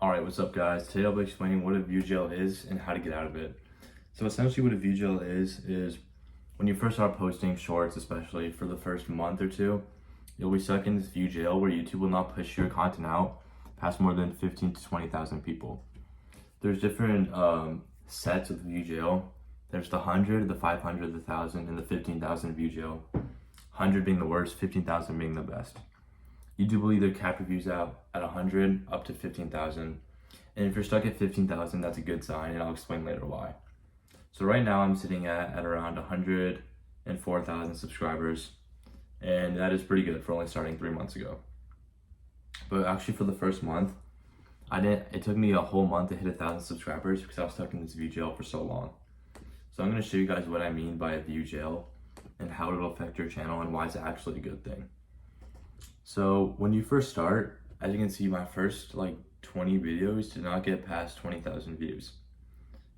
Alright, what's up guys? Today I'll be explaining what a view gel is and how to get out of it. So essentially what a view gel is when you first start posting shorts, especially for the first month or two, you'll be stuck in this view jail where YouTube will not push your content out past more than 15 to 20,000 people. There's different sets of the view jail. There's the 100, the 500, the 1,000, and the 15,000 view jail. 100 being the worst, 15,000 being the best. YouTube will either cap your views out at 100 up to 15,000. And if you're stuck at 15,000, that's a good sign, and I'll explain later why. So right now I'm sitting at around 104,000 subscribers, and that is pretty good for only starting 3 months ago. But actually for the first month, it took me a whole month to hit 1,000 subscribers because I was stuck in this view jail for so long. So I'm gonna show you guys what I mean by a view jail and how it'll affect your channel and why it's actually a good thing. So when you first start, as you can see, my first 20 videos did not get past 20,000 views.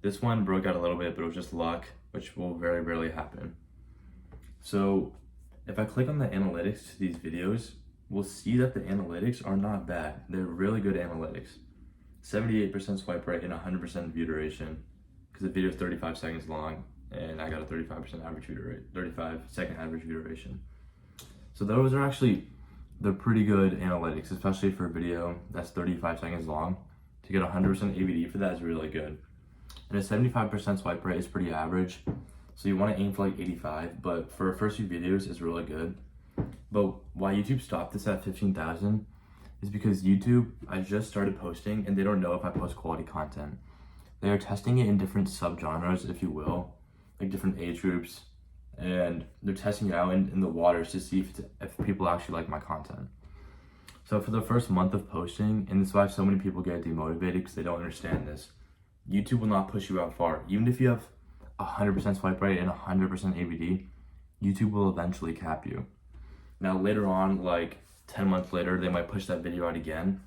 This one broke out a little bit, but it was just luck, which will very rarely happen. So if I click on the analytics to these videos, we'll see that the analytics are not bad. They're really good analytics. 78% swipe rate and 100% view duration, because the video is 35 seconds long and I got a 35% average view rate, 35-second average view duration. So those are they're pretty good analytics, especially for a video that's 35 seconds long. To get 100% AVD for that is really good. And a 75% swipe rate is pretty average. So you want to aim for 85, but for our first few videos, it's really good. But why YouTube stopped this at 15,000 is because YouTube, I just started posting and they don't know if I post quality content. They are testing it in different subgenres, if you will, like different age groups. And they're testing it out in the waters to see if people actually like my content. So for the first month of posting, and this is why so many people get demotivated because they don't understand this, YouTube will not push you out far. Even if you have 100% swipe rate and 100% AVD, YouTube will eventually cap you. Now later on, 10 months later, they might push that video out again.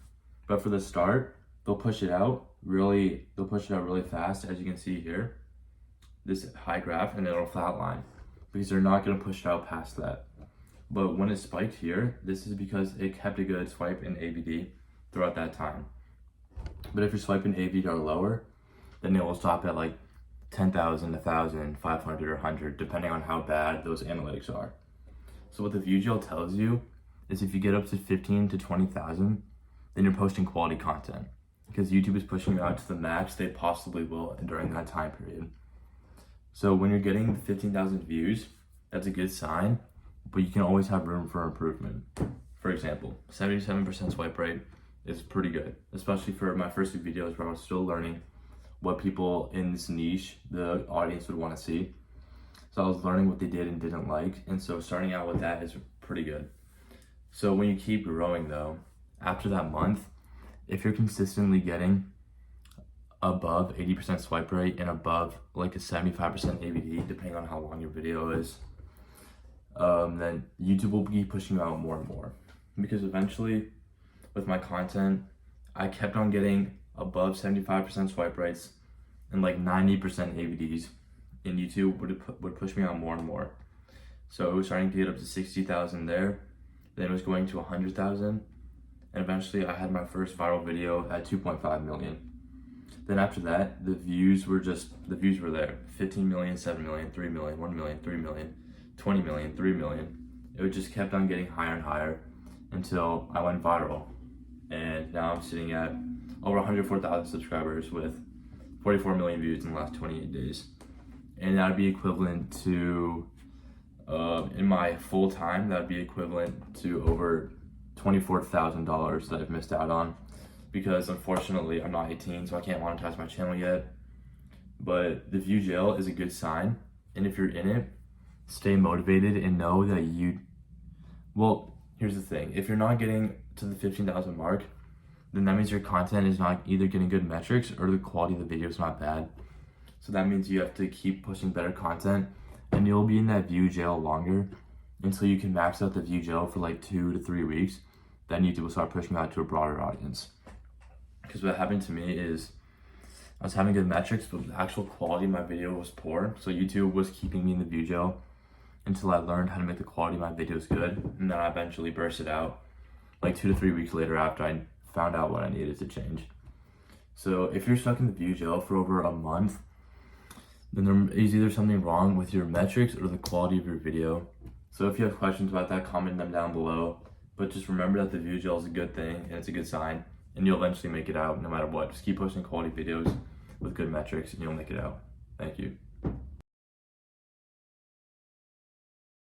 But for the start, they'll push it out really fast, as you can see here, this high graph, and it'll flatline, because they're not going to push it out past that. But when it spiked here, this is because it kept a good swipe in AVD throughout that time. But if your swipe in AVD are lower, then it will stop at 10,000, 1,000, 500, or 100, depending on how bad those analytics are. So what the view gel tells you is if you get up to 15 to 20,000, then you're posting quality content, because YouTube is pushing you out to the max they possibly will during that time period. So when you're getting 15,000 views, that's a good sign, but you can always have room for improvement. For example, 77% swipe rate is pretty good, especially for my first few videos where I was still learning what people in this niche, the audience, would want to see. So I was learning what they did and didn't like, and so starting out with that is pretty good. So when you keep growing though, after that month, if you're consistently getting above 80% swipe rate and above a 75% AVD, depending on how long your video is, then YouTube will be pushing you out more and more. Because eventually, with my content, I kept on getting above 75% swipe rates and 90% AVDs, and YouTube would push me out more and more. So it was starting to get up to 60,000 there, then it was going to 100,000, and eventually I had my first viral video at 2.5 million. Then after that, the views were there. 15 million, 7 million, 3 million, 1 million, 3 million, 20 million, 3 million. It just kept on getting higher and higher until I went viral. And now I'm sitting at over 104,000 subscribers with 44 million views in the last 28 days. And that would be equivalent to, in my full time, that would be equivalent to over $24,000 that I've missed out on. Because unfortunately I'm not 18, so I can't monetize my channel yet. But the view jail is a good sign, and if you're in it, stay motivated and know that here's the thing. If you're not getting to the 15,000 mark, then that means your content is not either getting good metrics or the quality of the video is not bad. So that means you have to keep pushing better content, and you'll be in that view jail longer until you can max out the view jail for 2 to 3 weeks. Then YouTube will start pushing out to a broader audience. Because what happened to me is I was having good metrics, but the actual quality of my video was poor. So YouTube was keeping me in the view jail until I learned how to make the quality of my videos good. And then I eventually burst it out 2 to 3 weeks later after I found out what I needed to change. So if you're stuck in the view gel for over a month, then there is either something wrong with your metrics or the quality of your video. So if you have questions about that, comment them down below. But just remember that the view gel is a good thing and it's a good sign, and you'll eventually make it out no matter what. Just keep posting quality videos with good metrics and you'll make it out. Thank you.